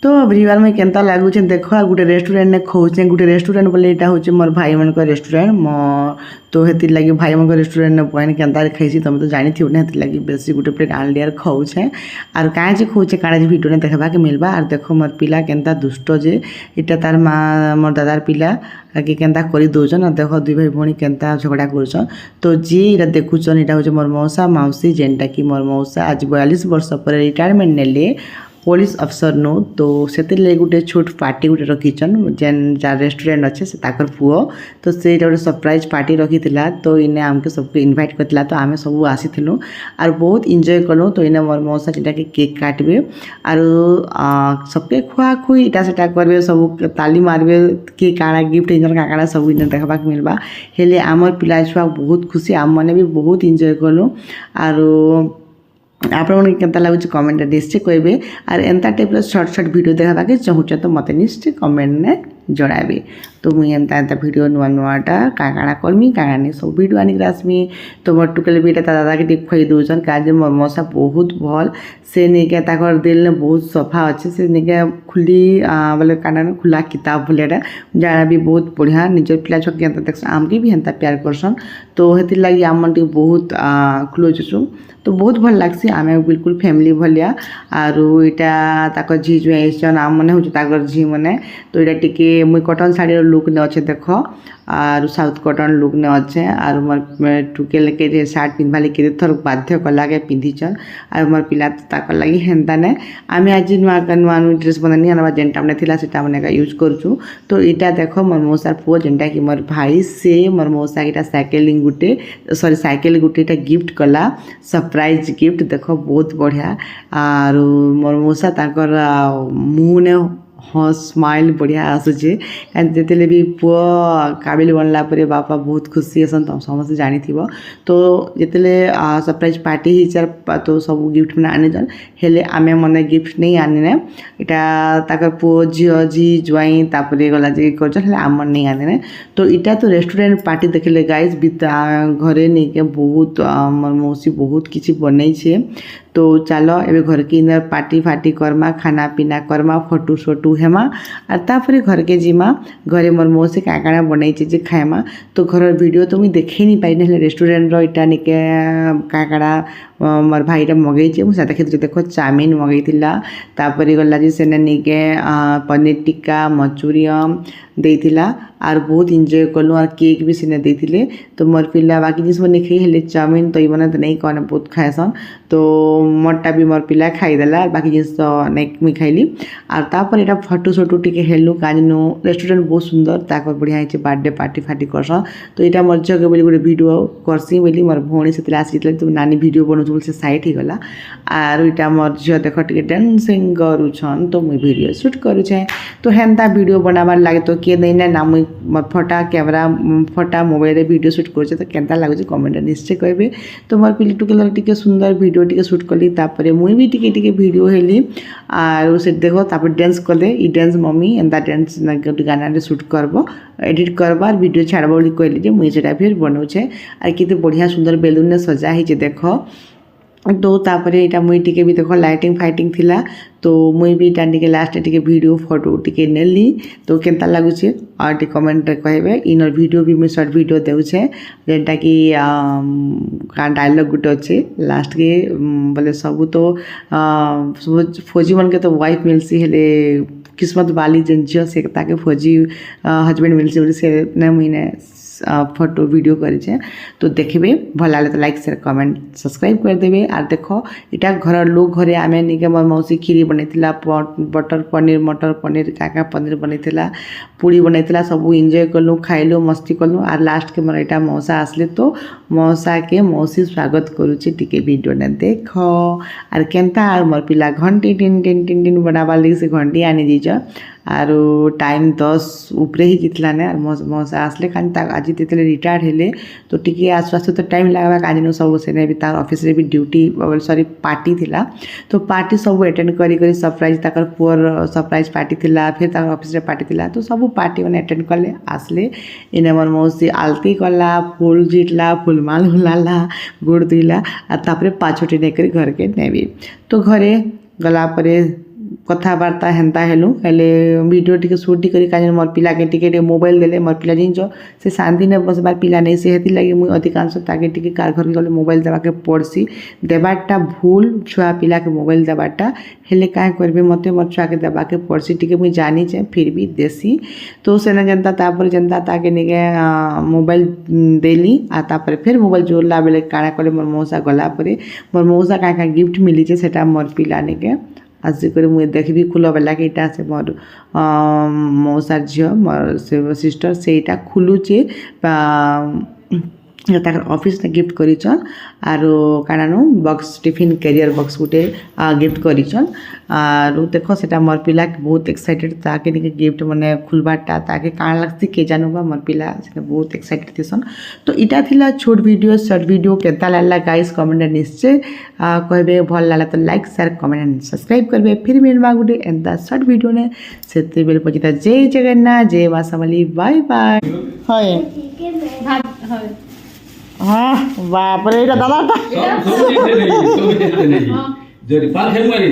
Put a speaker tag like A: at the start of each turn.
A: तो एवरीवन में केनता लगुचे देख आ गोटे रेस्टोरेंट ने खोचे गोटे रेस्टोरेंट बोले यहाँ हूँ मोर भाई मान रेस्टोरेंट मो तो हेती लगी भाई मान रेस्टोरेंट ने पॉइंट केनता खाई तुम तो जानी थी हेती लगी बेसी गोटे प्लेट आलडियार खाऊे आर कहीं खोचे काଣା भिडियो ने देखा के मिलवा आर देख मोर पिला केनता दुष्ट जे इटा तार माँ मोर दादार पिला कि केनता कर दौन देख दुई भाई भौणी केनता झगड़ा कर तो जी इटा देखुचन यहाँ हूँ मोर मौसा माउसी जेनटा कि मोर मौसा आज 42 वर्ष पर रिटायरमेंट नेले पुलिस अफसर नो तो से गोटे छोट पार्टी गोटे रखीचन जेन जार रेस्टोरेंट अच्छे से ताकर पुओ तो से गोटे सरप्राइज पार्टी रखी तो इन्हें आमके सबको इनवाइट करता तो आम सब आसीलु आर बहुत इन्जॉय कलु तो इन्हें मोर मौसा जेटा कि केक काटबे आर सबके खुआ खुई इटा सेटा करबे सब ताली मारबे कि काଣା गिफ्ट इंजन काଣା सब इन्हें देखा मिलवा हेले आमर पिला छुआ बहुत खुशी आम मैंने भी बहुत इन्जॉय कलु आर आपण केनता लगुच कमेंट निश्चय कहे आर एंता टाइप शॉर्ट वीडियो देखा के चाहूचे तो मत निश्चय कमेंट ने जणाबे तो मुई एंता एंता वीडियो नुआ नुआटा काଣା करमी काଣା नहीं सब वीडियो आनिक आसमी तो मोर टुकेल भी दादा के टिप खुई दौन काज मोर मौसा बहुत भल से निके ताकर दिल ने बहुत सफा अच्छे से निके खुली बोले काना खुला किताब भलियाटा जाना भी बहुत बढ़िया निज पिला छक एंता देख आमके भी एंता प्यार करसन तो हेती लगी आम मन बहुत क्लोज छु तो बहुत भल लगसी आम बिल्कुल फैमिली भलिया आरो इटा ताकर झी जो आइसन आम मैंने हूँ झी मैंने तो यहाँ टी मुई कटन शाढ़ी लुक ने अच्छे देख आर साउथ कटन लुक ने अच्छे आर मोर टुकेल के सार्ट पिंधवाली के थर बाध्य कला के पिंधिचन आर मोर पिला ताकर लगी हेन्ता ने आम आज नुआ नुआ ड्रेस बनानी आना जेनटा मैंने थिला सेटा मैंने यूज करूँ तो इटा देख मोर मौसार पुओ जेनटा कि मोर भाई से मोर मौसा इटा साइकेलिंग गुटे सॉरी साइकेल गुटे गिफ्ट कला सरप्राइज गिफ्ट देख बहुत बढ़िया आर मोर मौसा ताकर मुँह ने हाँ स्माइल बढ़िया आसूचे जिते भी पुओ काबिल बनला परे बापा बहुत खुशी हसन तुम समस्त जानी तो जिते सरप्राइज पार्टी ही तो सब गिफ्ट मैंने आनी जन हेले आमे मने गिफ्ट नहीं आने इटा ताकर पुओ झील झी ज्वाई तापर गला जे कर आम नहीं आने तो इटा तो रेस्टोरेंट पार्टी देखले गाइज घरे नहीं के बहुत मोर मौसी बहुत किसी बनई छे तो चलो एबे घर के इंदर पार्टी फाटी करमा खाना पीना करमा फोटो सोटू हेमा और तापर घर के जीमा घरे मोर मौसी क्या क्या बनई जे खाएमा तो घर वीडियो तो मुझे देखे नहीं पाई ना रेस्टोरेंट इटा निके क्या मोर भाईटा मगैचे मुझे देखी देख चाउमिन मगैला तापर गला जे सेने निके पनीर टिक्का मंचूरियन देइथिला आर बहुत इन्जॉय कलु और केक भी सीने देइथिले तो मोर पिला बाकी जिस नहीं खाई हेले चाउमिन तो इमने तो नहीं कहने बहुत खाएसन तो मोरटा भी मोर पिला खाईदेला बाकी जिस नहीं मुई खाइली और तापर यहाँ फटो सोटो टी हेलु काजनु रेस्टोरेंट बहुत सुंदर ताकर बढ़िया है बर्थडे पार्टी फाटी करसन तो यहाँ मोर झील के गोटे वीडियो करसी बोली मोर भौणी से आसी तो नानी वीडियो बनाऊँ से साइड ही गला आर यहाँ मोर झील देख टे डांसिंग करुछन तो मुई वीडियो शूट करुछे तो हेन्ता वीडियो बनाबार लगे तो किए देना ना मुई फटा कैमरा फटा मोबाइल वीडियो शूट कर तो केनता लगुच कमेंट निश्चय कहे तो मोर पिली टुकेल टी सुंदर वीडियो टी शूट कली तापर मुई भी टी वीडियो हेली आर से देख तापर डांस कले ई डांस मम्मी एंता डांस गोटे गाना शूट करब एडिट करबार वीडियो छाड़ब बोली कहली मुई से फिर बनाऊे और कितने बढ़िया सुंदर बेलून ने सजा ही देख तो तापर यहाँ मुई टी भी देख लाइटिंग फाइटिंग थिला तो मुई भी टे लास्ट टे वीडियो फोटो टी नेली तो केनता लगुचे और टी कमेंट कहे इन वीडियो भी मुई शॉर्ट वीडियो देउछे जेनटा कि डायलॉग गुटे अच्छे लास्ट के बोले सबू तो फौजी मन के तो वाइफ मिलसी हेले किस्मत वाली जेन झील से ताके फौजी हजबैंड मिलसी से मुझे फोटो वीडियो करे तो देखबे भल लगे तो लाइक शेयर कमेंट सब्सक्राइब कर देबे और देखो इटा घर लोग घरे आमे निके मोर मौसी खीरी बनैतिला बटर पनीर मटर पनीर काका पनीर बनैतिला पूरी बनैतिला सब एंजॉय कलु खाइलु मस्ती कलु और लास्ट के मोर इटा मौसा आसले तो मौसा के मौसी स्वागत करुचे टिके वीडियो ने देख और केनता और मोर पिला घंटी टिन टिन टिन टिन बनाबार लगी से घंटी आनी दीज आरो टाइम 10 उपरे ही जितला ने मौसा आसले खान आज जितने रिटायर्ड हेले तो टी आसु आसु तो टाइम लगा आज नु सब से भी तार ऑफिस रे भी ड्यूटी सॉरी पार्टी थिला तो पार्टी सब अटेंड करी सरप्राइज ताकर पुअर सरप्राइज पार्टी थिला फिर ताकर ऑफिस रे पार्टी थिला तो सब पार्टी मैंने अटेंड कले आसले इने मोर मौसी आलती कला फूल जितला फूलमाल हुलाला गुड़ दुईला और तापर पाछोटी नहीं घर के नेबी तो घरे गला परे कथबार्ता हेन्ता हेलु हेले वीडियो टिके शूट करी काजन मोर पिला के टिके मोबाइल देले मोर पिला जिंजो से शांति ने बसबार पिला नहीं से हेती लगे मुई अधिकांश ताके टिके कार घर गले मोबाइल देवा के पड़सी देबाटा भूल छुआ पिला के मोबाइल देबाटा हेले काहे करबे मते मोर छुआ के देबा के पड़सी टिके मुई जानी छे फिर भी देसी तो सेना जनता तापर जनता ताके निगे मोबाइल देली आ तापर फिर मोबाइल जोड़ला बेले काना करे मोर मौसा गला परे मोर मौसा का गिफ्ट मिली छे सेटा मोर पिला निके आज कर मुझे देखबी खुल बेला कि इटा से मोर मौसार झील मोर सिस्टर से खुलुचे ताकर ऑफिस ने गिफ्ट करिछन आरो कानानो बॉक्स टिफिन कैरियर बॉक्स गुटे गिफ्ट करिछन आरो देखो सेटा मोर पिला बहुत एक्साइटेड ताके निके गिफ्ट माने खुलबाटा ताके काण लागसी के जानबा मोर पिला सेटा बहुत एक्साइटेड थिसन तो इटा थिला छोट वीडियो शॉर्ट वीडियो केता लागला गाइस कमेंट निश्चय कहबे भल लागला तो like share comment and subscribe करबे फिर मिलबा गुटे एंता शॉर्ट वीडियो ने सेते बेल पजिता जय जगन्नाथ जय वासमली बाय बाय हाय हाय हाँ बाप रे दादा
B: सब सब देते नहीं जरी पाल खेल मारी